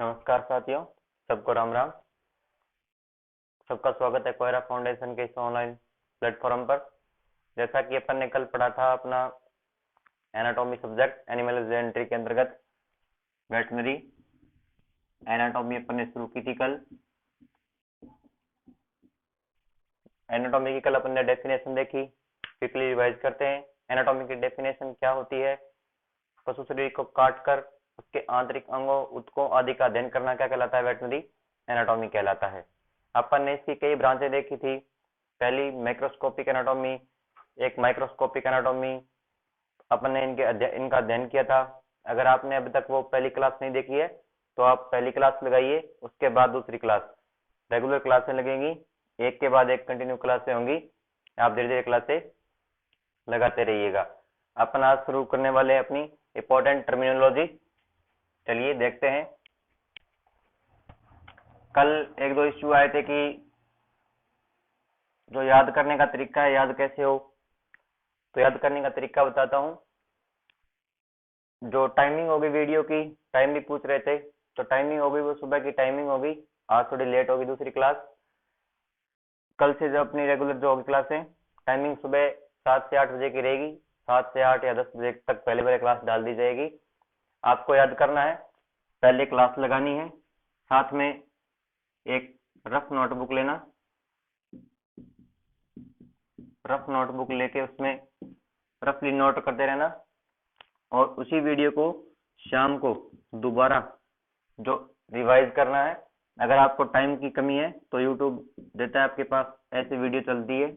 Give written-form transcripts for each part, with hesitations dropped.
नमस्कार साथियों, सबको राम राम। सबका स्वागत है कोयरा फाउंडेशन के इस ऑनलाइन प्लेटफॉर्म पर। जैसा कि अपन ने कल पढ़ा था अपना एनाटॉमी सब्जेक्ट एनिमल हस्बेंड्री के अंतर्गत वेटनरी एनाटॉमी अपन ने शुरू की थी कल। एनाटॉमी की कल अपन ने डेफिनेशन देखी, क्विकली रिवाइज करते हैं। एनाटॉमी की डेफिनेशन क्या होती है? पशु शरीर को काटकर उसके आंतरिक अंगों, ऊतकों आदि का अध्ययन करना क्या कहलाता है? वेटनरी एनाटॉमी कहलाता है। अपन ने इसकी कई ब्रांचें देखी थी। पहली मैक्रोस्कोपिक एनाटॉमी, एक माइक्रोस्कोपिक एनाटॉमी। अपन ने इनका अध्ययन किया था। अगर आपने अभी तक वो पहली क्लास नहीं देखी है तो आप पहली क्लास लगाइए, उसके बाद दूसरी क्लास, रेगुलर क्लासें लगेंगी, एक के बाद एक कंटिन्यू क्लासें होंगी। आप धीरे धीरे क्लासें लगाते रहिएगा। अपन आज शुरू करने वाले हैं अपनी इंपॉर्टेंट टर्मिनोलॉजी। चलिए देखते हैं। कल एक दो इश्यू आए थे कि जो याद करने का तरीका है, याद कैसे हो। तो याद करने का तरीका बताता हूँ। जो टाइमिंग होगी वीडियो की, टाइम भी पूछ रहे थे, तो टाइमिंग होगी वो सुबह की टाइमिंग होगी। आज थोड़ी लेट होगी दूसरी क्लास। कल से जो अपनी रेगुलर जो होगी क्लासें, टाइमिंग सुबह 7 से 8 बजे की रहेगी। 7 से 8 या 10 बजे तक पहले पहले क्लास डाल दी जाएगी। आपको याद करना है, पहले क्लास लगानी है, साथ में एक रफ नोटबुक लेना। रफ नोटबुक लेके उसमें रफली नोट करते रहना, और उसी वीडियो को शाम को दोबारा जो रिवाइज करना है। अगर आपको टाइम की कमी है तो यूट्यूब देता है आपके पास, ऐसी वीडियो चलती है,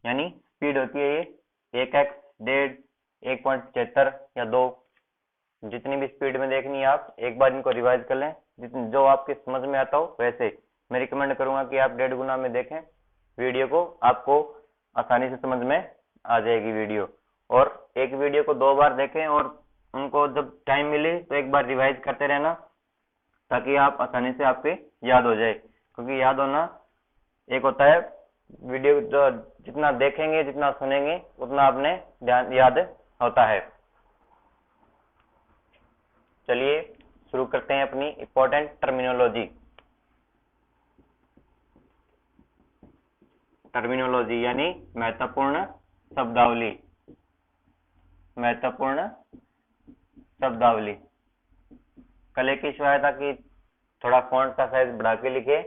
यानी स्पीड होती है ये 1x, 1.5, 1.75 या 2, जितनी भी स्पीड में देखनी है आप एक बार इनको रिवाइज कर लें। जितनी जो आपके समझ में आता हो वैसे। मैं रिकमेंड करूंगा कि आप 1.5 गुना में देखें वीडियो को, आपको आसानी से समझ में आ जाएगी वीडियो। और एक वीडियो को 2 बार देखें, और उनको जब टाइम मिले तो एक बार रिवाइज करते रहना, ताकि आप आसानी से आपके याद हो जाए। क्योंकि याद होना एक होता है, वीडियो जो जितना देखेंगे जितना सुनेंगे उतना अपने ध्यान याद होता है। चलिए शुरू करते हैं अपनी इंपॉर्टेंट टर्मिनोलॉजी। टर्मिनोलॉजी यानी महत्वपूर्ण शब्दावली। महत्वपूर्ण शब्दावली। कल एक इश्यू आया था कि थोड़ा फॉन्ट का साइज बढ़ा के लिखे,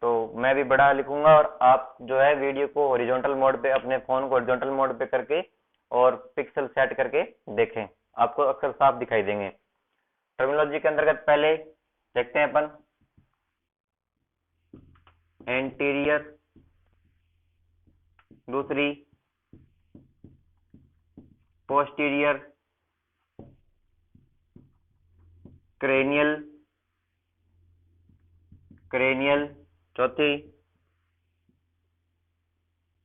तो मैं भी बड़ा लिखूंगा, और आप जो है वीडियो को हॉरिजॉन्टल मोड पे, अपने फोन को हॉरिजॉन्टल मोड पे करके और पिक्सल सेट करके देखें, आपको अक्षर साफ दिखाई देंगे। टर्मिनोलॉजी के अंतर्गत पहले देखते हैं अपन एंटीरियर, दूसरी पोस्टीरियर, क्रेनियल, क्रेनियल, चौथी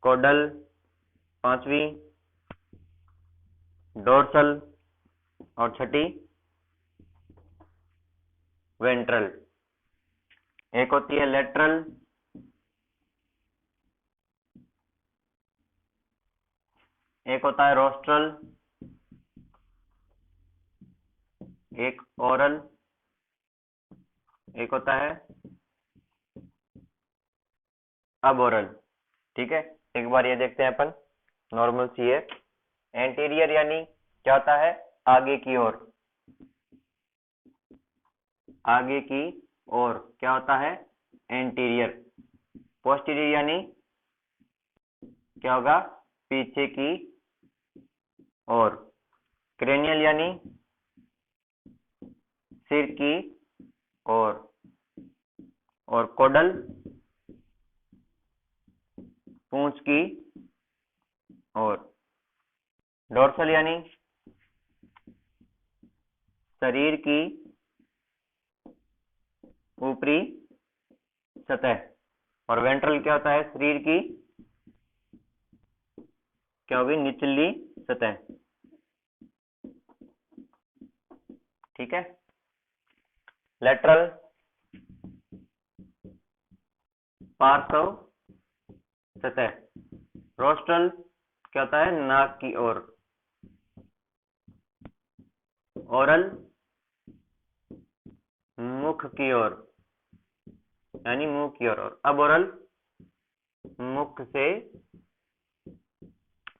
कोडल, पांचवी डोर्सल, और छठी वेंट्रल। एक होती है लेटरल, एक होता है रोस्ट्रल, एक ओरल, एक होता है अब ओरल। ठीक है, एक बार ये देखते हैं अपन, नॉर्मल सी है। एंटीरियर यानी क्या होता है? आगे की ओर। आगे की ओर क्या होता है? एंटीरियर। पोस्टीरियर यानी क्या होगा? पीछे की ओर। क्रेनियल यानी सिर की ओर, और कोडल पूंछ की ओर। डोर्सल यानी शरीर की ऊपरी सतह, और वेंट्रल क्या होता है? शरीर की क्या होगी? निचली सतह। ठीक है। लेटरल पार्श्व सतह। रोस्ट्रल क्या होता है? नाक की ओर। ओरल मुख की ओर, यानी मुंह की ओर, और अब ओरल मुख से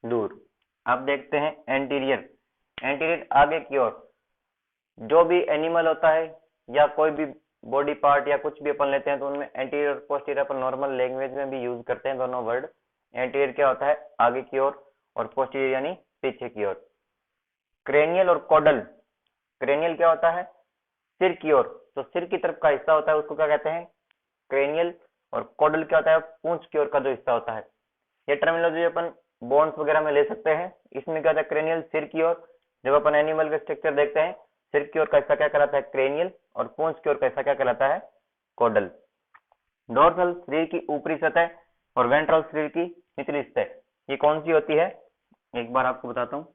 दूर। अब देखते हैं एंटीरियर। एंटीरियर आगे की ओर। जो भी एनिमल होता है या कोई भी बॉडी पार्ट या कुछ भी अपन लेते हैं तो उनमें एंटीरियर और पोस्टीरियर अपन नॉर्मल लैंग्वेज में भी यूज करते हैं दोनों वर्ड। एंटीरियर क्या होता है? आगे की ओर, और पोस्टीरियर यानी पीछे की ओर। क्रेनियल और कॉडल। क्रेनियल क्या होता है? सिर की ओर, तो सिर की तरफ का हिस्सा होता है उसको क्या कहते हैं? क्रेनियल। और कॉडल क्या होता है? पूंछ की ओर का जो हिस्सा होता है। ये टर्मिनोलॉजी अपन बोन्स वगैरह में ले सकते हैं। इसमें क्या होता है? क्रेनियल सिर की ओर। जब अपन एनिमल का स्ट्रक्चर देखते हैं, सिर की ओर का हिस्सा क्या कहलाता है? क्रेनियल, और पूंछ की ओर का हिस्सा क्या कहलाता है? कॉडल। डोर्सल शरीर की ऊपरी सतह, और वेंट्रल शरीर की निचली सतह। ये कौन सी होती है? एक बार आपको बताता हूँ।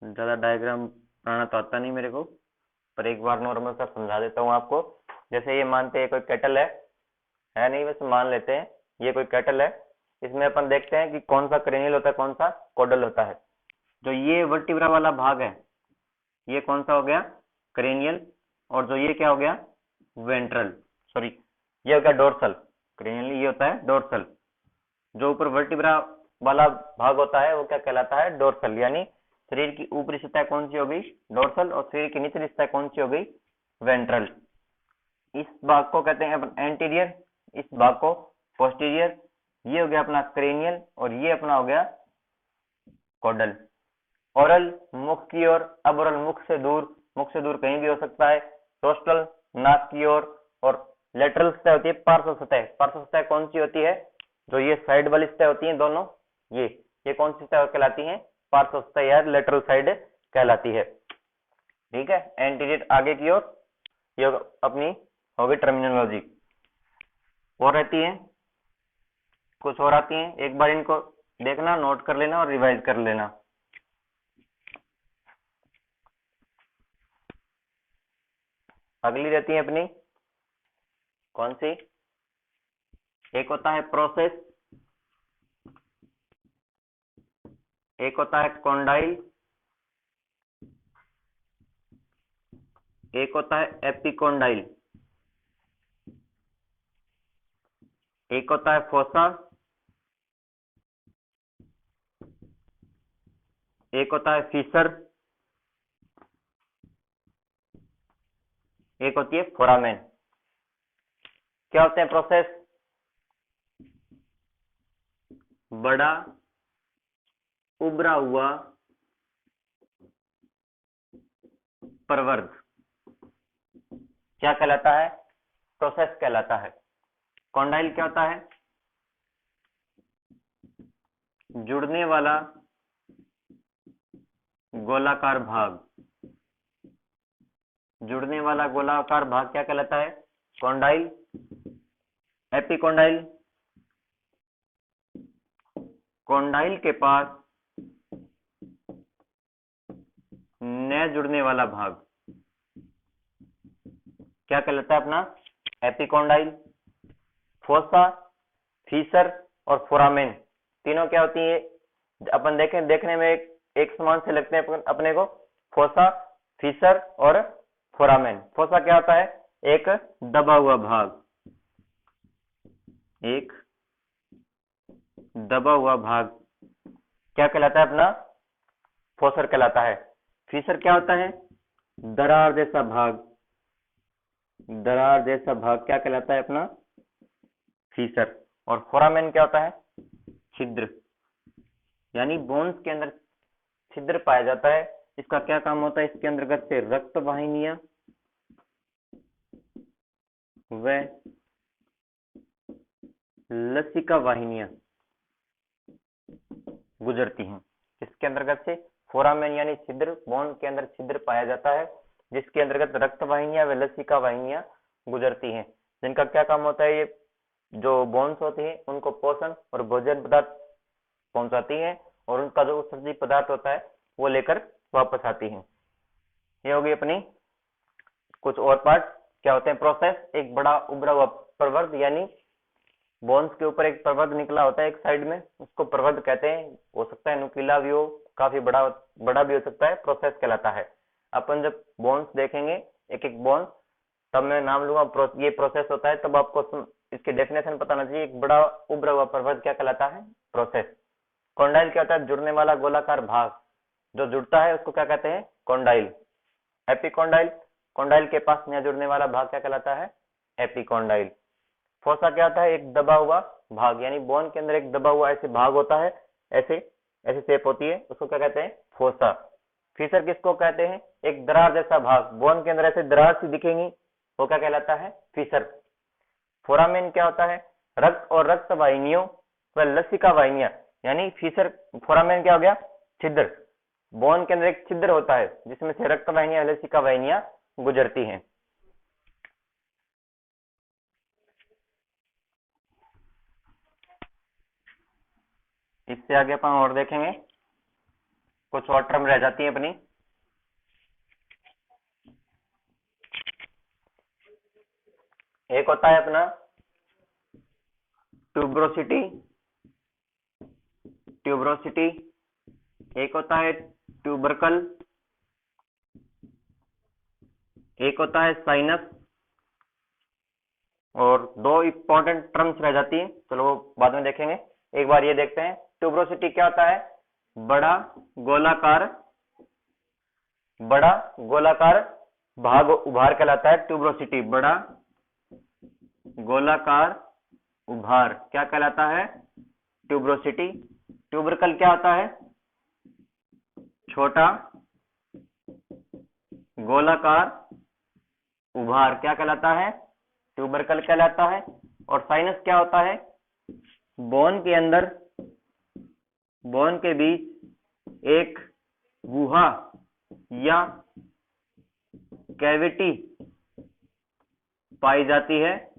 ज्यादा डायग्राम बनाना तो आता नहीं मेरे को, पर एक बार नॉर्मल सा समझा देता हूँ आपको। जैसे ये मानते हैं कोई कैटल है नहीं, वैसे मान लेते हैं ये कोई कैटल है। इसमें अपन देखते हैं कि कौन सा क्रेनियल होता है, कौन सा कॉडल होता है। जो ये वर्टिब्रा वाला भाग है, ये कौन सा हो गया? क्रेनियल। और जो ये क्या हो गया? वेंट्रल, सॉरी, ये हो गया डोर्सल। क्रेनियल ये होता है डोर्सल। जो ऊपर वर्टिब्रा वाला भाग होता है वो क्या कहलाता है? डोर्सल। यानी शरीर की ऊपरी सतह कौन सी हो गई? डोर्सल। और शरीर की निचली सतह कौन सी हो गई? वेंट्रल। इस भाग को कहते हैं अपन एंटीरियर, इस भाग को पोस्टीरियर। ये हो गया अपना क्रेनियल, और ये अपना हो गया कॉडल। ओरल मुख की ओर। अब ओरल मुख से दूर, मुख से दूर कहीं भी हो सकता है। रोस्टल नाक की ओर। और लेटरल सतह होती है पार्श्व सतह। पार्श्व सतह कौन सी होती है? जो ये साइड वाली सतह होती है दोनों, ये कौन सी सतह कहलाती है? पार्श्व सतह या लेटरल साइड कहलाती है। ठीक है, एंटीरियर आगे की ओर। ये अपनी होगी टर्मिनोलॉजी। और रहती है कुछ और आती है, एक बार इनको देखना, नोट कर लेना और रिवाइज कर लेना। अगली रहती है अपनी कौन सी? एक होता है प्रोसेस, एक होता है कॉन्डाइल, एक होता है एपिकोंडाइल, एक होता है फोसा, एक होता है फीसर, एक होती है फोरामेन। क्या होते हैं प्रोसेस? बड़ा उभरा हुआ प्रवर्ग क्या कहलाता है? प्रोसेस कहलाता है। कॉन्डाइल क्या होता है? जुड़ने वाला गोलाकार भाग। जुड़ने वाला गोलाकार भाग क्या कहलाता है? कॉन्डाइल। एपिकोंडाइल, कॉन्डाइल के पास न जुड़ने वाला भाग क्या कहलाता है अपना? एपिकोंडाइल। फोसा, फीसर और फोरामेन तीनों क्या होती है? अपन देखें, देखने में एक समान से लगते हैं अपने को। फोसा, फीसर और फोरामेन। फोसा क्या होता है? एक दबा हुआ भाग, एक दबा हुआ भाग क्या कहलाता है अपना? फोसर कहलाता है। फीसर क्या होता है? दरार जैसा भाग, दरार जैसा भाग क्या कहलाता है अपना? फीसर। और फोरामेन क्या होता है? छिद्र, यानी बोन्स के अंदर छिद्र पाया जाता है। इसका क्या काम होता है? इसके अंतर्गत से रक्त वाहिनियां व लसिका वाहिनियां गुजरती हैं। इसके अंतर्गत से फोरामेन यानी छिद्र, बोन के अंदर छिद्र पाया जाता है जिसके अंतर्गत रक्त वाहिनियां व लसिका वाहिनियां गुजरती हैं, जिनका क्या काम होता है? ये जो बोन्स होती हैं उनको पोषण और भोजन पदार्थ पहुंचाती हैं, और उनका जो उत्सर्जित पदार्थ होता है वो लेकर वापस आती हैं। ये होगी अपनी कुछ और पार्ट क्या होते हैं? प्रोसेस, एक बड़ा उभरा हुआ प्रवर्ग यानी बोन्स के ऊपर एक प्रवध निकला होता है एक साइड में, उसको प्रवध कहते हैं। हो सकता है नुकीला भी हो, काफी बड़ा बड़ा भी हो सकता है, प्रोसेस कहलाता है। अपन जब बोन्स देखेंगे एक एक बोन्स, तब मैं नाम लूंगा ये प्रोसेस होता है, तब आपको इसकी डेफिनेशन पता होना चाहिए। एक बड़ा उभरा हुआ प्रवध क्या कहलाता है? प्रोसेस। कॉन्डाइल क्या होता है? जुड़ने वाला गोलाकार भाग, जो जुड़ता है उसको क्या कहते हैं? कॉन्डाइल। एपिकॉन्डाइल, कॉन्डाइल के पास नया जुड़ने वाला भाग क्या कहलाता है? एपिकॉन्डाइल। फोसा क्या होता है? एक दबा हुआ भाग, यानी बोन के अंदर एक दबा हुआ ऐसे भाग होता है, ऐसे ऐसे शेप होती है, उसको क्या कहते हैं? फोसा। फीसर किसको कहते हैं? एक दरार जैसा भाग, बोन के अंदर ऐसे दरार सी दिखेंगी, वो क्या कहलाता है? फीसर। फोरामेन क्या होता है? रक्त और रक्त वाहिनियों व लसिका वाहिनियां, यानी फीसर फोरामेन क्या हो गया? छिद्र। बोन के अंदर एक छिद्र होता है जिसमें से रक्त वाहिनियां लसिका वाहिनियां गुजरती हैं। इससे आगे अपन और देखेंगे, कुछ और टर्म रह जाती है अपनी। एक होता है अपना ट्यूब्रोसिटी, ट्यूब्रोसिटी। एक होता है ट्यूबरकल, एक होता है साइनस। और दो इंपॉर्टेंट टर्म्स रह जाती है, चलो वो बाद में देखेंगे। एक बार ये देखते हैं, ट्यूब्रोसिटी क्या होता है? बड़ा गोलाकार भाग उभार कहलाता है ट्यूब्रोसिटी। बड़ा गोलाकार उभार क्या कहलाता है? ट्यूब्रोसिटी। ट्यूबरकल क्या होता है? छोटा गोलाकार उभार क्या कहलाता है? ट्यूबरकल कहलाता है। और साइनस क्या होता है? बोन के अंदर, बोन के बीच एक गुहा या कैविटी पाई जाती है,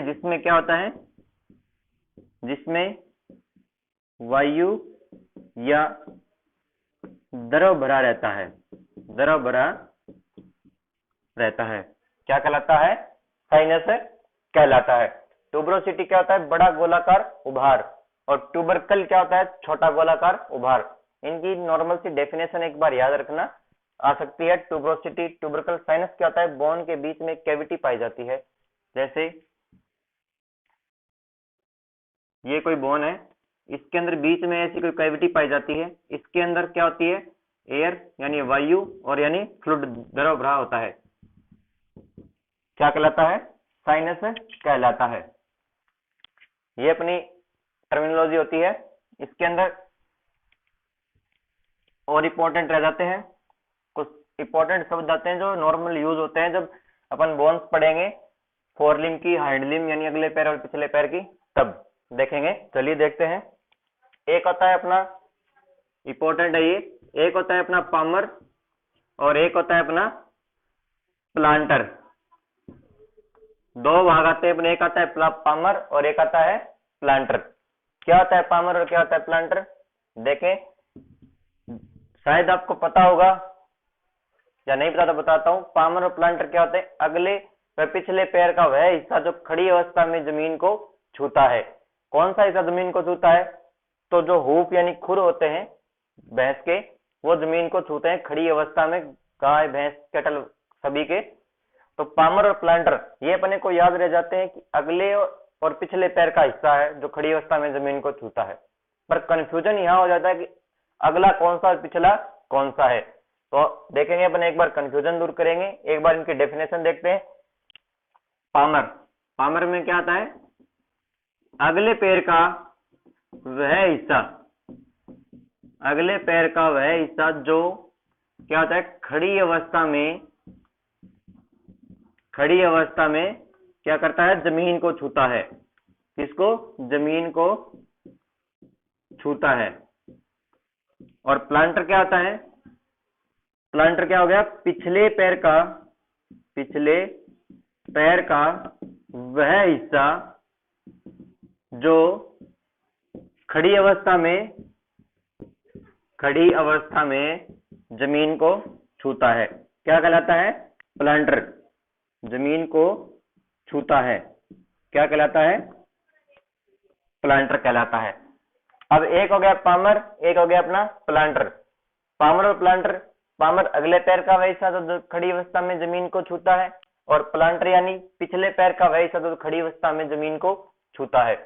जिसमें क्या होता है? जिसमें वायु या द्रव भरा रहता है, द्रव भरा रहता है। क्या कहलाता है? साइनस कहलाता है। ट्यूब्रोसिटी क्या होता है? बड़ा गोलाकार उभार। और ट्यूबरकल क्या होता है? छोटा गोलाकार उभार। इनकी नॉर्मल सी डेफिनेशन एक बार याद रखना आ सकती है। ट्यूब्रोसिटी, ट्यूबरकल, साइनस क्या होता है? बोन के बीच में कैविटी पाई जाती है। जैसे ये कोई बोन है, इसके अंदर बीच में ऐसी कोई कैविटी पाई जाती है, इसके अंदर क्या होती है? एयर यानी वायु और यानी फ्लूइड, द्रव भरा होता है। क्या कहलाता है? साइनस कहलाता है। ये अपनी टर्मिनोलॉजी होती है। इसके अंदर और इंपॉर्टेंट रह जाते हैं, कुछ इंपॉर्टेंट शब्द आते हैं जो नॉर्मल यूज होते हैं जब अपन बोन्स पढ़ेंगे, फोरलिम की, हाइंडलिम यानी अगले पैर और पिछले पैर की, तब देखेंगे। चलिए देखते हैं। एक होता है अपना, इंपॉर्टेंट है ये, एक होता है अपना पामर और एक होता है अपना प्लांटर। दो भाग आते हैं अपने, एक आता है पामर और एक आता है प्लांटर। क्या होता है पामर और क्या होता है प्लांटर? देखें, शायद आपको पता होगा या नहीं पता तो बताता हूं। पामर और प्लांटर क्या होते हैं? अगले व पिछले पैर का वह हिस्सा जो खड़ी अवस्था में जमीन को छूता है। कौन सा हिस्सा जमीन को छूता है? तो जो हूफ यानी खुर होते हैं भैंस के, वो जमीन को छूते हैं खड़ी अवस्था में, गाय भैंस कैटल सभी के। तो पामर और प्लांटर ये अपने को याद रह जाते हैं कि अगले और पिछले पैर का हिस्सा है जो खड़ी अवस्था में जमीन को छूता है। पर कंफ्यूजन यहाँ हो जाता है कि अगला कौन सा और पिछला कौन सा है। तो देखेंगे अपन, एक बार कंफ्यूजन दूर करेंगे, एक बार इनकी डेफिनेशन देखते हैं। पामर, पामर में क्या आता है? अगले पैर का वह हिस्सा, अगले पैर का वह हिस्सा जो क्या होता है? खड़ी अवस्था में, खड़ी अवस्था में क्या करता है? जमीन को छूता है। किसको? जमीन को छूता है। और प्लांटर क्या होता है? प्लांटर क्या हो गया? पिछले पैर का, पिछले पैर का वह हिस्सा जो खड़ी अवस्था में, खड़ी अवस्था में जमीन को छूता है। क्या कहलाता है? प्लांटर, जमीन को छूता है। क्या कहलाता है? प्लांटर कहलाता है। अब एक हो गया पामर, एक हो गया अपना प्लांटर। पामर और प्लांटर, पामर अगले पैर का वह हिस्सा जो खड़ी अवस्था में जमीन को छूता है, और प्लांटर यानी पिछले पैर का वह हिस्सा जो खड़ी अवस्था में जमीन को छूता है।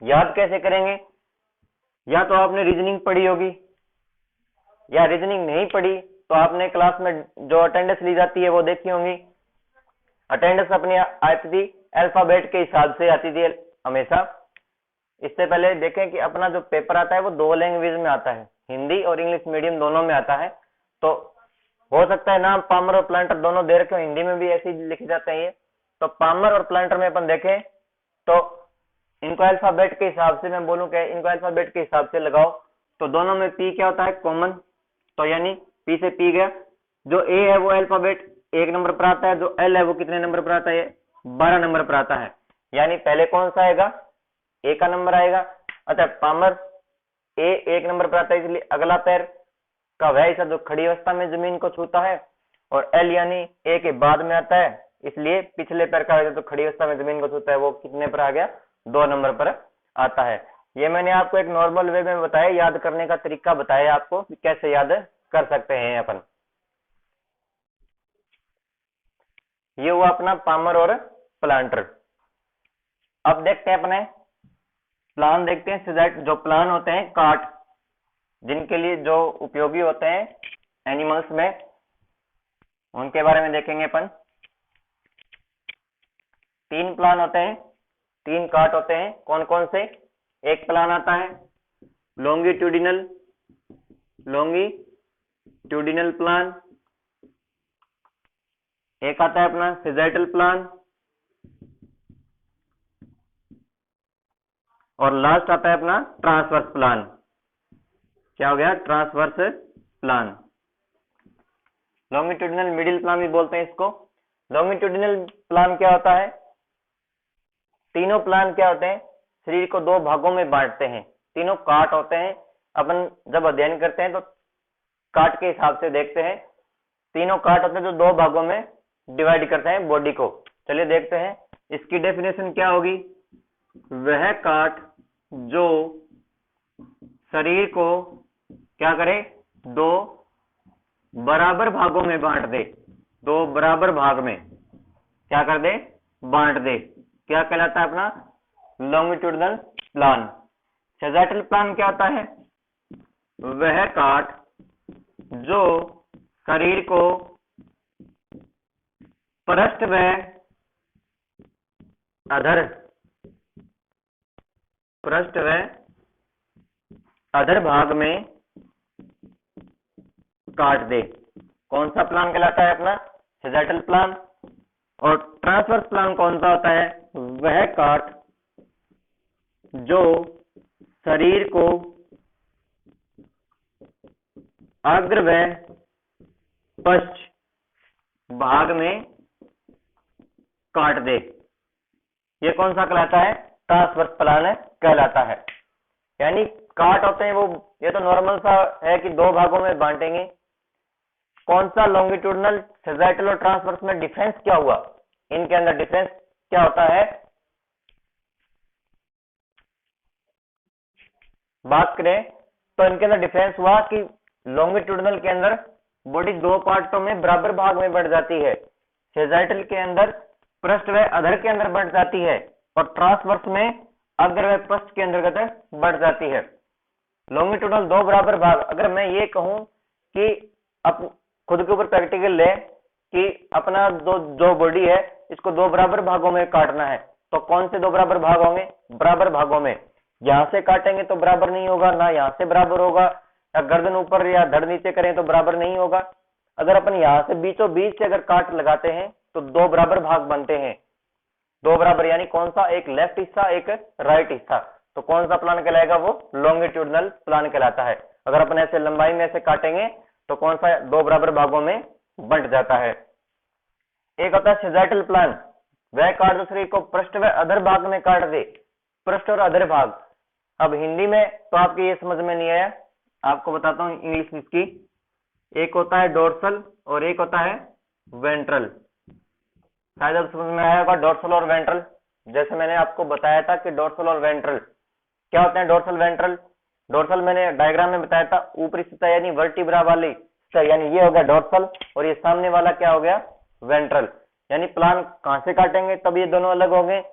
याद कैसे करेंगे? या तो आपने रीजनिंग पढ़ी होगी, या रीजनिंग नहीं पढ़ी तो आपने क्लास में जो अटेंडेंस ली जाती है वो देखी होंगी। अटेंडेंस अपनी आती थी अल्फाबेट के हिसाब से आती थी हमेशा। इससे पहले देखें कि अपना जो पेपर आता है वो 2 लैंग्वेज में आता है, हिंदी और इंग्लिश मीडियम दोनों में आता है। तो हो सकता है नाम पामर और प्लांटर दोनों दे रखे हो, हिंदी में भी ऐसे ही लिखे जाते हैं ये। तो पामर और प्लांटर में अपन देखें तो इनको अल्फाबेट के हिसाब से मैं बोलूं कि इनको अल्फाबेट के हिसाब से लगाओ तो दोनों में पी क्या होता है? कॉमन। तो यानी पी से पी गया। जो ए है वो अल्फाबेट 1 नंबर पर आता है, जो एल है वो कितने नंबर पर आता है? 12 नंबर पर आता है। यानी पहले कौन सा आएगा? ए का नंबर आएगा। अतः पामर ए 1 नंबर पर आता है, इसलिए अगला पैर का वह हिस्सा जो खड़ी अवस्था में जमीन को छूता है, और एल यानी ए के बाद में आता है, इसलिए पिछले पैर का जो खड़ी अवस्था में जमीन को छूता है वो कितने पर आ गया? 2 नंबर पर आता है। ये मैंने आपको एक नॉर्मल वे में बताया, याद करने का तरीका बताया आपको कि कैसे याद कर सकते हैं अपन। ये हुआ अपना पामर और प्लांटर। अब देखते हैं अपने प्लान, देखते हैं सिजाइट जो प्लान होते हैं काट, जिनके लिए जो उपयोगी होते हैं एनिमल्स में, उनके बारे में देखेंगे अपन। 3 प्लान होते हैं, 3 काट होते हैं। कौन कौन से? एक प्लान आता है लॉन्गिट्यूडिनल प्लान, एक आता है अपना सिजाइटल प्लान, और लास्ट आता है अपना ट्रांसवर्स प्लान। क्या हो गया? Transverse plan. Longitudinal middle plan भी बोलते हैं इसको। लॉन्गिट्यूडिनल प्लान क्या होता है? तीनों प्लान क्या होते हैं? शरीर को 2 भागों में बांटते हैं। तीनों काट होते हैं। अपन जब अध्ययन करते हैं तो काट के हिसाब से देखते हैं। तीनों काट होते हैं जो 2 भागों में डिवाइड करते हैं बॉडी को। चलिए देखते हैं इसकी डेफिनेशन क्या होगी। वह काट जो शरीर को क्या करे? 2 बराबर भागों में बांट दे। 2 बराबर भाग में क्या कर दे? बांट दे। क्या कहलाता है अपना? Longitudinal plan. सिजाइटल प्लान क्या होता है? वह काट जो शरीर को पृष्ठ व अधर भाग में काट दे। कौन सा प्लान कहलाता है अपना? सिजाइटल प्लान। और ट्रांसवर्स प्लान कौन सा होता है? वह काट जो शरीर को अग्र व पश्च भाग में काट दे। ये कौन सा कहलाता है? ट्रांसवर्स प्लान कहलाता है। यानी काट होते हैं वो, ये तो नॉर्मल सा है कि 2 भागों में बांटेंगे। कौन सा? लॉन्गिट्यूडिनल, सिजाइटल और ट्रांसवर्स में डिफरेंस क्या हुआ? इनके अंदर डिफरेंस क्या होता है? बात करें तो इनके अंदर डिफरेंस हुआ कि लॉन्गिट्यूडिनल के अंदर बॉडी 2 पार्टों में बराबर भाग में बढ़ जाती है, सिजाइटल के अंदर पृष्ठ व अधर के अंदर बढ़ जाती है, और ट्रांसवर्स में अग्र व पश्च के अंतर्गत बढ़ जाती है। लॉन्गिट्यूडिनल 2 बराबर भाग, अगर मैं ये कहूं कि खुद के ऊपर प्रैक्टिकल ले कि अपना जो बॉडी है इसको 2 बराबर भागों में काटना है, तो कौन से 2 बराबर भाग होंगे? बराबर भागों में। यहां से काटेंगे तो बराबर नहीं होगा, ना यहां से बराबर होगा, या गर्दन ऊपर या धड़ नीचे करें तो बराबर नहीं होगा। अगर अपन यहां से बीचों बीच से अगर काट लगाते हैं तो 2 बराबर भाग बनते हैं। 2 बराबर यानी कौन सा? एक लेफ्ट हिस्सा, एक राइट हिस्सा। तो कौन सा प्लान कहलाएगा? वो लॉन्गिट्यूडिनल प्लान कहलाता है। अगर अपन ऐसे लंबाई में ऐसे काटेंगे तो कौन सा? 2 बराबर भागों में बंट जाता है। एक होता है सिजाइटल प्लान, वह काट जो शरीर को पृष्ठ व अधर भाग में काट दे। पृष्ठ और अधर भाग, अब हिंदी में तो आपके ये समझ में नहीं आया, आपको बताता हूँ इंग्लिश में इसकी। एक होता है डोर्सल और एक होता है वेंट्रल। शायद अब समझ में आया होगा डोर्सल और वेंट्रल। जैसे मैंने आपको बताया था कि डोर्सल और वेंट्रल क्या होते हैं। डोर्सल वेंट्रल, डोर्सल मैंने डायग्राम में बताया था, ऊपरी सतह यानी वर्टिब्रा वाली सतह, यानी ये हो गया डोर्सल, और ये सामने वाला क्या हो गया वेंट्रल। यानी प्लान कहां से काटेंगे तब ये दोनों अलग होंगे,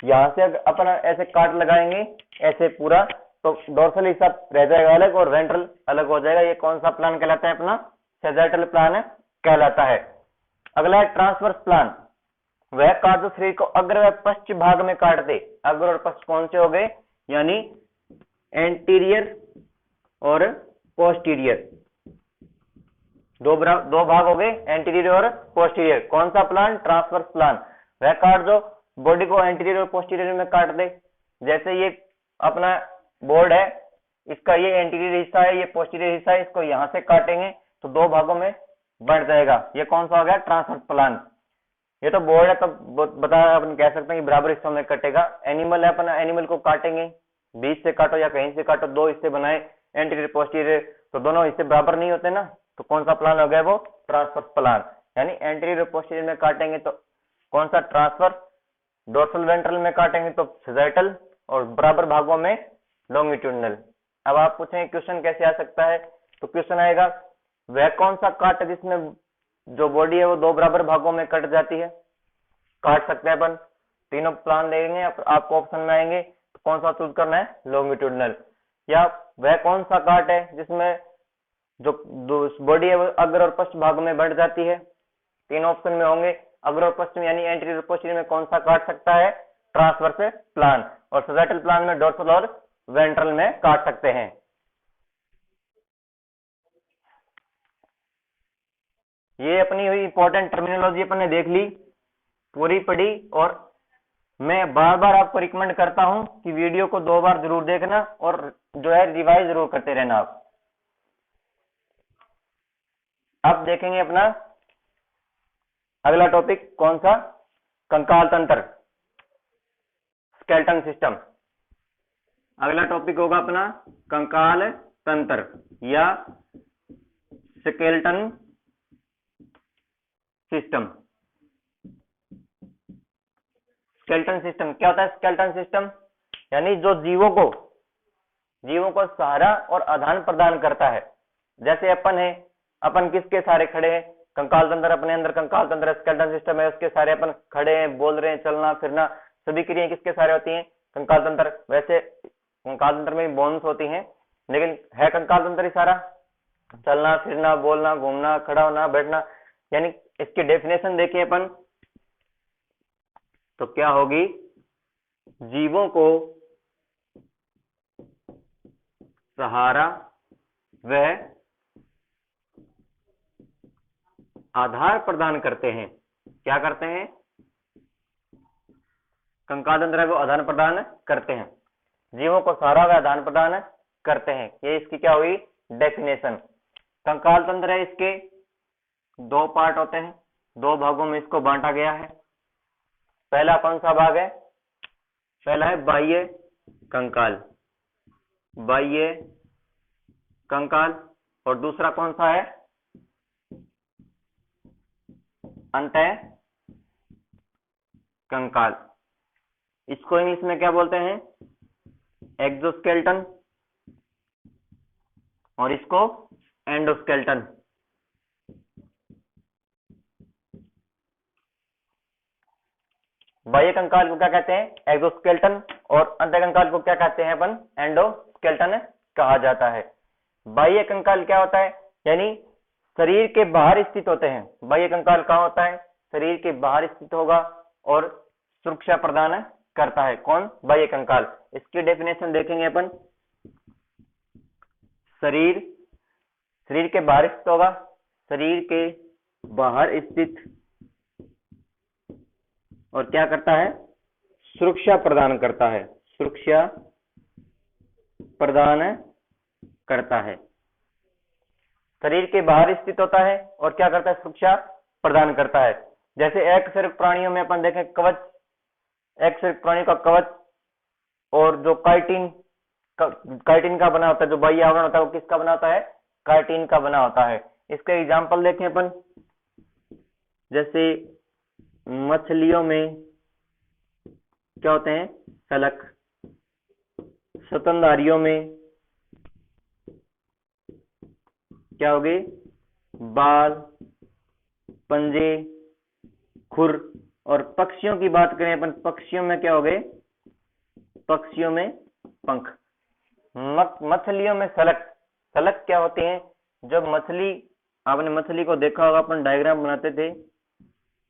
यहां से अपना ऐसे काट लगाएंगे ऐसे पूरा, तो डोर्सल हिस्सा रह जाएगा अलग और वेंट्रल अलग हो जाएगा। ये कौन सा प्लान कहलाता है, अपना सेजेटल प्लान कहलाता है। अगला है ट्रांसवर्स प्लान, वह काट जो शरीर को अग्र व पश्च भाग में काट दे। अग्र और पश्च कौन से हो गए, यानी एंटीरियर और पोस्टीरियर, दो भाग हो गए, एंटीरियर और पोस्टीरियर। कौन सा प्लान, ट्रांसवर्स प्लान। वह काट जो बॉडी को एंटीरियर और पोस्टीरियर में काट दे। जैसे ये अपना बोर्ड है, इसका ये एंटीरियर हिस्सा है, ये पोस्टीरियर हिस्सा है, इसको यहां से काटेंगे तो दो भागों में बढ़ जाएगा। ये कौन सा हो गया, ट्रांसवर्स प्लान। ये तो बोर्ड है तो बता अपन कह सकते हैं कि बराबर हिस्सों में कटेगा। एनिमल है, अपना एनिमल को काटेंगे, बीच से काटो या कहीं से काटो, दो हिस्से बनाए एंटीरियर पोस्टीरियर, तो दोनों हिस्से बराबर नहीं होते ना, तो कौन सा प्लान हो गया, वो ट्रांसवर्स प्लान। यानी एंटीरियर पोस्टीरियर में काटेंगे तो कौन सा, ट्रांसवर्स। डोर्सल वेंट्रल में काटेंगे तो सेजेटल, और बराबर भागों में लॉन्गिट्यूडनल। अब आप पूछेंगे क्वेश्चन कैसे आ सकता है, तो क्वेश्चन आएगा वह कौन सा काट जिसमें जो बॉडी है वो दो बराबर भागों में कट जाती है। काट सकते हैं अपन, तीनों प्लान देंगे आपको, ऑप्शन में आएंगे तो कौन सा चूज करना है, लॉन्गिट्यूडनल। या वह कौन सा काट है जिसमें जो बॉडी है वो अग्र और पश्च भाग में बढ़ जाती है। तीन ऑप्शन में होंगे, अग्र और पश्चिम यानी एंटीरियर पोस्टीरियर में कौन सा काट सकता है, ट्रांसवर्स प्लान। और सेजेटल प्लान में डोर्सल और वेंट्रल में काट सकते हैं। ये अपनी हुई इंपॉर्टेंट टर्मिनोलॉजी अपन ने देख ली, पूरी पढ़ी, और मैं बार बार आपको रिकमेंड करता हूं कि वीडियो को 2 बार जरूर देखना और जो है रिवाइज जरूर करते रहना आप। अब देखेंगे अपना अगला टॉपिक कौन सा, कंकाल तंत्र, स्केलेटन सिस्टम। अगला टॉपिक होगा अपना कंकाल तंत्र या स्केलेटन सिस्टम। स्केलेटन सिस्टम क्या होता है, स्केलेटन सिस्टम यानी जो जीवों को सहारा और आधान प्रदान करता है। जैसे अपन है, अपन किसके सहारे खड़े हैं, कंकाल तंत्र, अपने अंदर कंकाल तंत्र स्केलेटन सिस्टम है, उसके सहारे अपन खड़े हैं, बोल रहे हैं, चलना फिरना सभी क्रियाएं किसके सहारे होती हैं, कंकाल तंत्र। वैसे कंकाल तंत्र में बोन्स होती हैं, लेकिन है कंकाल तंत्र ही सारा, चलना फिरना बोलना घूमना खड़ा होना बैठना। यानी इसकी डेफिनेशन देखिए अपन तो क्या होगी, जीवों को सहारा व आधार प्रदान करते हैं। क्या करते हैं, कंकाल तंत्र को आदान प्रदान करते हैं, जीवों को सहारा व आदान प्रदान करते हैं। ये इसकी क्या हुई डेफिनेशन। कंकाल तंत्र है, इसके 2 पार्ट होते हैं, 2 भागों में इसको बांटा गया है। पहला कौन सा भाग है, पहला है बाह्य कंकाल, बाह्य कंकाल, और दूसरा कौन सा है, अंतः कंकाल। इसको इंग्लिश में क्या बोलते हैं, एक्सोस्केलेटन, और इसको एंडोस्केलेटन। बाह्य कंकाल को क्या कहते हैं, एक्सोस्केलेटन, और अंतः कंकाल को क्या कहते हैं अपन, एंडोस्केलेटन कहा जाता है। बाह्य कंकाल क्या होता है, यानी शरीर के बाहर स्थित होते हैं। बाह्य कंकाल कहाँ होता है, शरीर के बाहर स्थित होगा और सुरक्षा प्रदान करता है। कौन, बाह्य कंकाल। इसकी डेफिनेशन देखेंगे अपन, शरीर के बाहर स्थित होगा, शरीर के बाहर स्थित, और क्या करता है, सुरक्षा प्रदान करता है, सुरक्षा प्रदान करता है। शरीर के बाहर स्थित होता है और क्या करता है, सुरक्षा प्रदान करता है। जैसे एकशरीर प्राणियों में अपन देखें कवच, एकशरीर प्राणी का कवच, और जो काइटिन का बना होता है, जो बाह्य आवरण होता है वो किसका बना होता है, काइटिन का बना होता है। इसका एग्जाम्पल देखें अपन, जैसे मछलियों में क्या होते हैं? सलक। स्तनधारियों में क्या हो गए? बाल, पंजे, खुर। और पक्षियों की बात करें अपन, पक्षियों में क्या हो गए? पक्षियों में पंख। मछलियों में सलक। सलक क्या होते हैं? जब मछली, आपने मछली को देखा होगा, अपन डायग्राम बनाते थे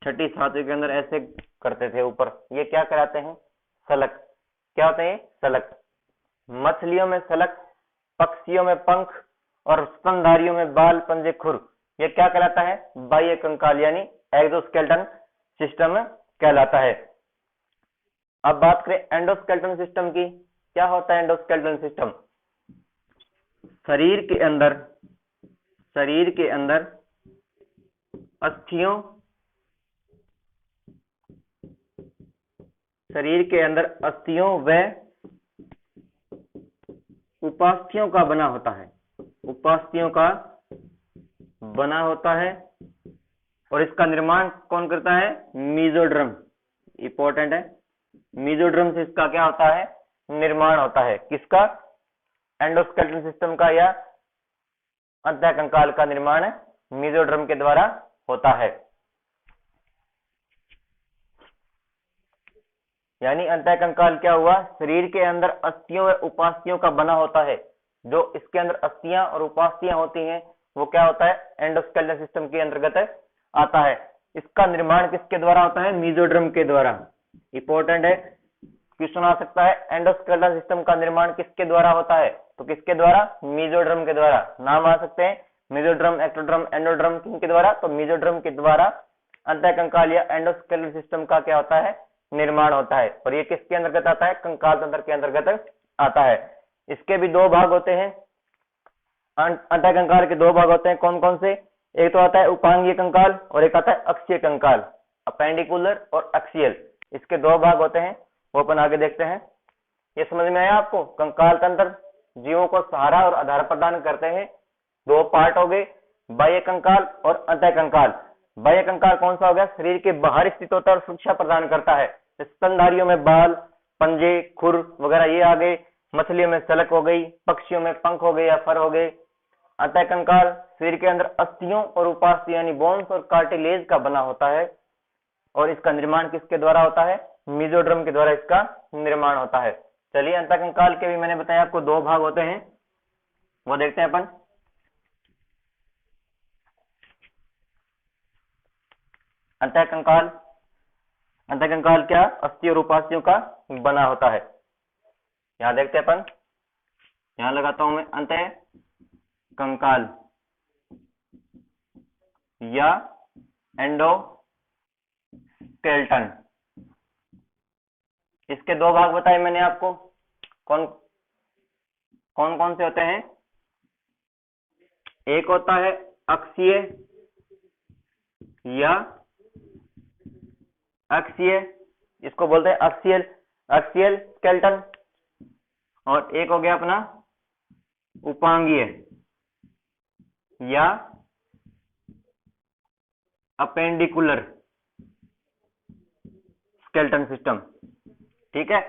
छठी सातवीं के अंदर, ऐसे करते थे ऊपर, ये क्या कराते हैं? सलक। क्या होते हैं? सलक। मछलियों में सलक, पक्षियों में पंख और स्तनधारियों में बाल, पंजे, खुर। ये क्या कहलाता है? बाह्य कंकाल यानी एक्सोस्केलेटन सिस्टम कहलाता है। अब बात करें एंडोस्केलेटन सिस्टम की। क्या होता है एंडोस्केलेटन सिस्टम? शरीर के अंदर अस्थियों, शरीर के अंदर अस्थियों व उपास्थ्यों का बना होता है। उपास्थ्यों का बना होता है। और इसका निर्माण कौन करता है? मीजोड्रम। इंपॉर्टेंट है, मीजोड्रम से इसका क्या होता है? निर्माण होता है। किसका? एंडोस्केलेटन सिस्टम का या अंतःकंकाल का निर्माण मीजोड्रम के द्वारा होता है। यानी अंतःकंकाल क्या हुआ? शरीर के अंदर अस्थियों व उपास्थियों का बना होता है। जो इसके अंदर अस्थियां और उपास्थियां होती हैं वो क्या होता है? एंडोस्केलेटन सिस्टम के अंतर्गत आता है। इसका निर्माण किसके द्वारा होता है? मीजोड्रम के द्वारा। इंपॉर्टेंट है, क्वेश्चन आ सकता है एंडोस्केलेटन सिस्टम का निर्माण किसके द्वारा होता है? तो किसके द्वारा? मीजोड्रम के द्वारा। नाम आ सकते हैं मीजोड्रम, एक्टोड्रम, एंडोड्रम। किनके द्वारा? तो मीजोड्रम के द्वारा अंतःकंकाल या एंडोस्केलेटन सिस्टम का क्या होता है? निर्माण होता है। और ये किसके अंतर्गत आता है? कंकाल तंत्र के अंतर्गत आता है। इसके भी दो भाग होते हैं। अंतःकंकाल के दो भाग होते हैं, कौन कौन से? एक तो आता है उपांगीय कंकाल और एक आता है अक्षीय कंकाल, अपेंडिकुलर और एक्सियल। इसके दो भाग होते हैं, वो अपन आगे देखते हैं। ये समझ में आया आपको? कंकाल तंत्र जीवों को सहारा और आधार प्रदान करते हैं। दो पार्ट हो गए, बाह्य कंकाल और अंतःकंकाल। बाह्य कंकाल कौन सा हो गया? शरीर के बाहर स्थित होता है और सुरक्षा प्रदान करता है। स्तनधारियों में बाल, पंजे, खुर वगैरह ये आ गए। मछलियों में सलक हो गई, पक्षियों में पंख हो गए या फर हो गए। अंतःकंकाल शरीर के अंदर अस्थियों और उपास्थि यानी बोन्स और कार्टिलेज का बना होता है। और इसका निर्माण किसके द्वारा होता है? मीजोड्रम के द्वारा इसका निर्माण होता है। चलिए, अंतःकंकाल के भी मैंने बताया आपको दो भाग होते हैं, वो देखते हैं अपन। अंतःकंकाल, अंतःकंकाल क्या? अस्थि और उपास्थियों का बना होता है। यहां देखते हैं अपन, यहां लगाता हूं मैं अंतःकंकाल या एंडोस्केलेटन। इसके दो भाग बताए मैंने आपको, कौन कौन कौन से होते हैं? एक होता है अक्षीय या अक्षीय, इसको बोलते हैं एक्सियल स्केलेटन। और एक हो गया अपना उपांगीय या अपेंडिकुलर स्केलेटन सिस्टम। ठीक है,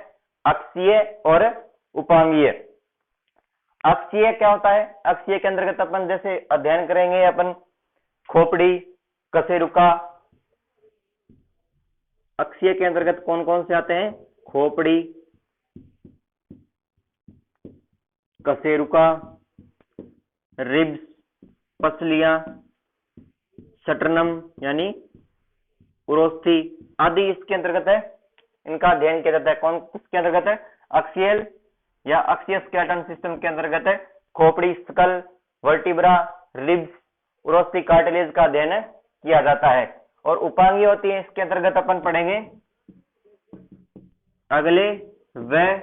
अक्षीय और उपांगीय। अक्षीय क्या होता है? अक्षीय के अंतर्गत अपन जैसे अध्ययन करेंगे अपन खोपड़ी, कशेरुका। अक्षीय के अंतर्गत कौन कौन से आते हैं? खोपड़ी, कशेरुका, रिब्स, पसलियां, सटरनम यानी उरोस्थी आदि इसके अंतर्गत है। इनका अध्ययन किया जाता है। कौन किसके अंतर्गत है? अक्षीयल या अक्षीय स्केलेटन सिस्टम के अंतर्गत है। खोपड़ी, स्कल, वर्टिब्रा, रिब्स, उरोस्थी, कार्टिलेज का अध्ययन किया जाता है। और उपांगी होती है, इसके अंतर्गत अपन पढ़ेंगे अगले व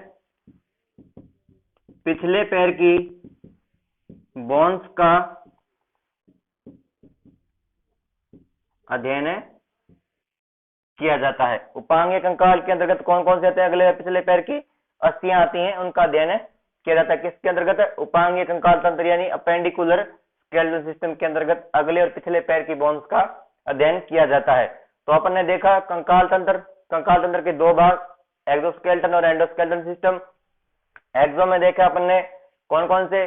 पिछले पैर की बोन्स का अध्ययन किया जाता है। उपांगीय कंकाल के अंतर्गत कौन कौन से आते हैं? अगले व पिछले पैर की अस्थियां आती हैं, उनका अध्ययन किया जाता है। किसके अंतर्गत है? उपांगीय कंकाल तंत्र यानी अपेंडिकुलर स्केलेटल सिस्टम के अंतर्गत अगले और पिछले पैर की बोन्स का अध्ययन किया जाता है। तो अपन ने देखा कंकाल तंत्र के दो भाग, एक्सोस्केलेटन और एंडोस्केलेटन सिस्टम। एक्सो में देखा अपन ने कौन कौन से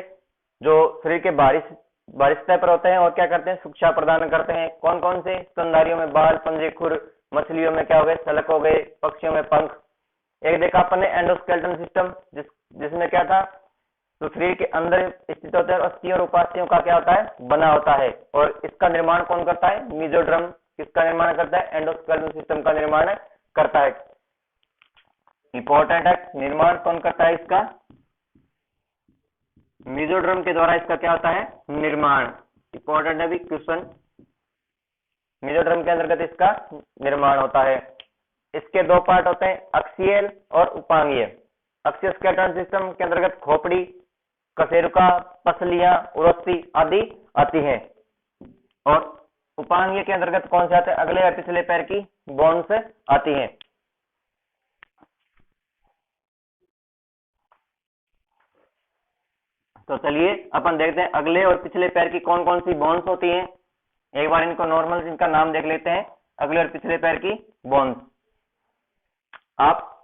जो शरीर के बाहरी सतह पर होते हैं और क्या करते हैं, सुरक्षा प्रदान करते हैं। कौन कौन से स्तनधारियों में बाल, पंजे, खुर, मछलियों में क्या हो गए, सलक हो गए, पक्षियों में पंख। एक देखा अपन ने एंडोस्केलेटन सिस्टम, जिसमें क्या था, तो शरीर के अंदर स्थित होते हैं, अस्थियों और उपास्थियों का क्या होता है, बना होता है। और इसका निर्माण कौन करता है, मेसोडर्म किसका निर्माण करता है, एंडोस्केलेटन सिस्टम का निर्माण करता है। इंपॉर्टेंट है, निर्माण कौन करता है इसका, मेसोडर्म के द्वारा इसका क्या होता है, निर्माण। इंपॉर्टेंट है भी क्वेश्चन, मेसोडर्म के अंतर्गत इसका निर्माण होता है। इसके दो पार्ट होते हैं, अक्षीय और उपांगीय। अक्षीय स्केलेटन सिस्टम के अंतर्गत खोपड़ी, कशेरुका, पसलियां, उरोस्थि आदि आती हैं। और उपांगीय के अंतर्गत कौन से आते हैं, अगले या पिछले पैर की बोन्स आती हैं। तो चलिए अपन देखते हैं अगले और पिछले पैर की कौन कौन सी बोन्स होती हैं। एक बार इनको नॉर्मल इनका नाम देख लेते हैं, अगले और पिछले पैर की बोन्स।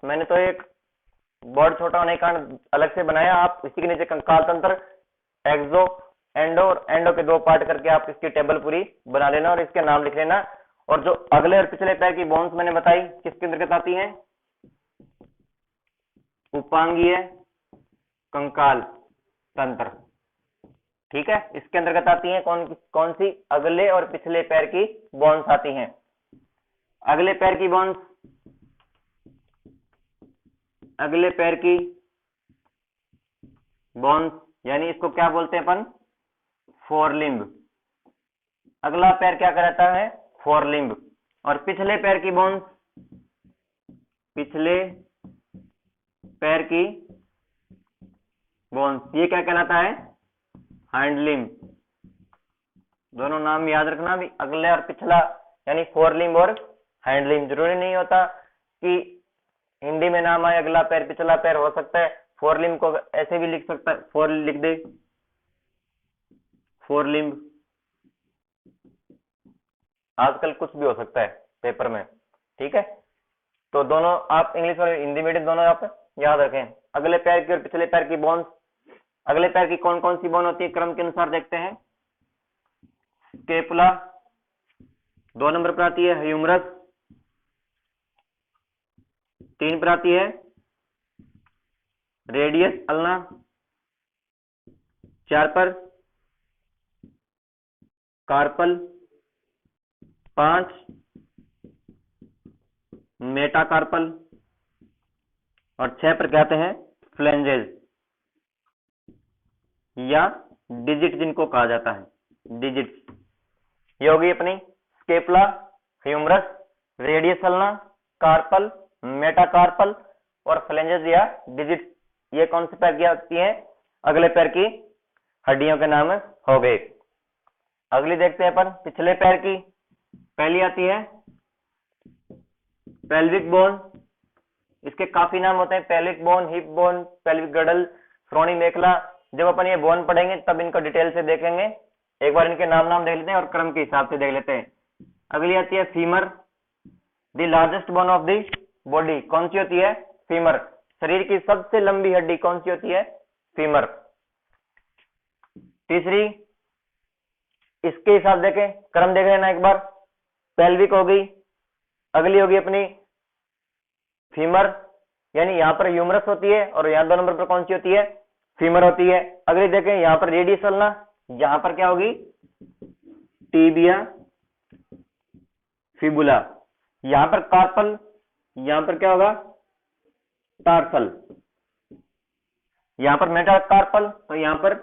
मैंने तो एक बोर्ड छोटा होने के कारण अलग से बनाया, आप इसी के नीचे कंकाल तंत्र, एक्सो, एंडो और एंडो के दो पार्ट करके आप इसकी टेबल पूरी बना लेना और इसके नाम लिख लेना। और जो अगले और पिछले पैर की बोन्स मैंने बताई किसके अंतर्गत आती हैं, उपांगीय कंकाल तंत्र, ठीक है, इसके अंतर्गत आती हैं। कौन सी, अगले और पिछले पैर की बोन्स आती हैं। अगले पैर की बोन्स, अगले पैर की बोन्स यानी इसको क्या बोलते हैं अपन, फोरलिम्ब। अगला पैर क्या कहलाता है, फोरलिम्ब। और पिछले पैर की बोन्स, पिछले पैर की बोन्स ये क्या कहलाता है, हाइंडलिम्ब। दोनों नाम याद रखना भी, अगले और पिछला यानी फोरलिम्ब और हाइंडलिम्ब। जरूरी नहीं होता कि हिंदी में नाम आए अगला पैर पिछला पैर, हो सकता है फोरलिम्ब को ऐसे भी लिख सकता है, फोर लिख दे, फोरलिम्ब। आजकल कुछ भी हो सकता है पेपर में, ठीक है। तो दोनों आप इंग्लिश और हिंदी मीडियम दोनों आप याद रखें। अगले पैर की और पिछले पैर की बोन्स, अगले पैर की कौन कौन सी बोन होती है, क्रम के अनुसार देखते हैं। स्केपुला 2 नंबर पर आती है, ह्यूमरस 3 पर आती है, रेडियस अल्ना 4 पर, कार्पल 5, मेटाकार्पल और 6 पर कहते हैं फ्लेंजेस या डिजिट जिनको कहा जाता है, डिजिट। ये होगी अपनी scapula, humerus, radius ulna, carpal, metacarpal और फ्लेंजेस या डिजिट। ये कौन से पैर की आती है, अगले पैर की हड्डियों के नाम हो गए। अगली देखते हैं अपन पिछले पैर की। पहली आती है पेल्विक बोन, इसके काफी नाम होते हैं, pelvic bone, hip bone, pelvic girdle, श्रोणी मेखला। जब अपन ये बोन पढ़ेंगे तब इनको डिटेल से देखेंगे। एक बार इनके नाम देख लेते हैं और क्रम के हिसाब से देख लेते हैं। अगली आती है femur, the largest bone of the body. कौन सी होती है, फीमर। शरीर की सबसे लंबी हड्डी कौन सी होती है, फीमर। तीसरी, इसके हिसाब देखें, क्रम देख लेना एक बार। पेल्विक हो गई, अगली होगी अपनी फीमर, यानी यहां पर ह्यूमरस होती है और यहां 2 नंबर पर कौन सी होती है, फीमर होती है। अगली देखें, यहां पर रेडियस अल्ना, यहां पर क्या होगी, टीबिया फिबुला। यहां पर कार्पल, यहां पर क्या होगा, टार्सल। यहां पर मेटाकार्पल तो यहां पर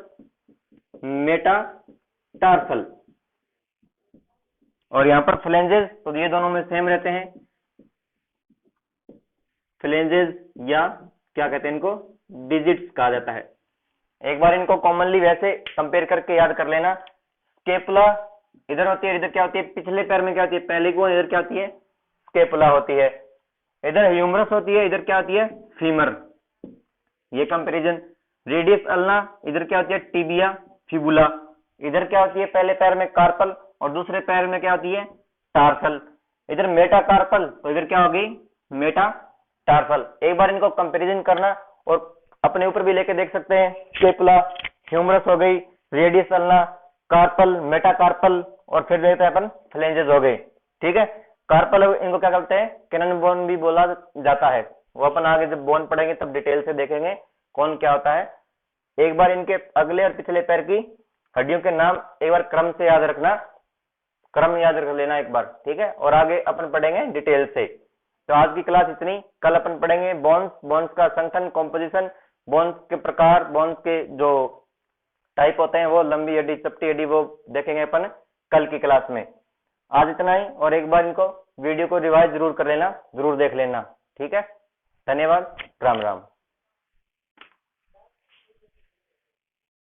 मेटाटार्सल। और यहां पर फ्लेंजेस, तो ये दोनों में सेम रहते हैं, फ्लेंजेस या क्या कहते हैं इनको, डिजिट्स कहा जाता है। एक बार इनको कॉमनली वैसे कंपेयर करके याद कर लेना। स्केपुला इधर होती है, इधर क्या होती है, पिछले पैर में क्या होती है, पेल्विक बोन, इधर क्या होती है, स्केपुला होती है। इधर ह्यूमरस होती है, इधर क्या होती है, फीमर। ये कंपैरिजन। रेडियस अल्ना, इधर क्या होती है, टिबिया फिबुला। इधर क्या होती है, पहले पैर में कार्पल और दूसरे पैर में क्या होती है, टार्सल। इधर मेटाकार्पल, तो इधर क्या होगी, मेटा टार्सल। एक बार इनको कंपैरिजन करना और अपने ऊपर भी लेके देख सकते हैं। स्केपुला, ह्यूमरस हो गई, रेडियस अल्ना, कार्पल, मेटाकार्पल, और फिर देखते हैं अपन फ्लेंजेस हो गए। ठीक है, कार्पल इनको क्या कहते हैं, कैनन बोन भी बोला जाता है। वो अपन आगे जब बोन पढ़ेंगे तब डिटेल से देखेंगे कौन क्या होता है। एक बार इनके अगले और पिछले पैर की हड्डियों के नाम एक बार क्रम से याद रखना, क्रम याद रख लेना एक बार, ठीक है। और आगे अपन पढ़ेंगे डिटेल से। तो आज की क्लास इतनी। कल अपन पढ़ेंगे बोन्स, बोन्स का संगठन, कॉम्पोजिशन, बोन्स के प्रकार, बोन्स के जो टाइप होते हैं, वो लंबी हड्डी, चपटी हड्डी, वो देखेंगे अपन कल की क्लास में। आज इतना ही, और एक बार इनको वीडियो को रिवाइज जरूर कर लेना, जरूर देख लेना। ठीक है, धन्यवाद, राम राम।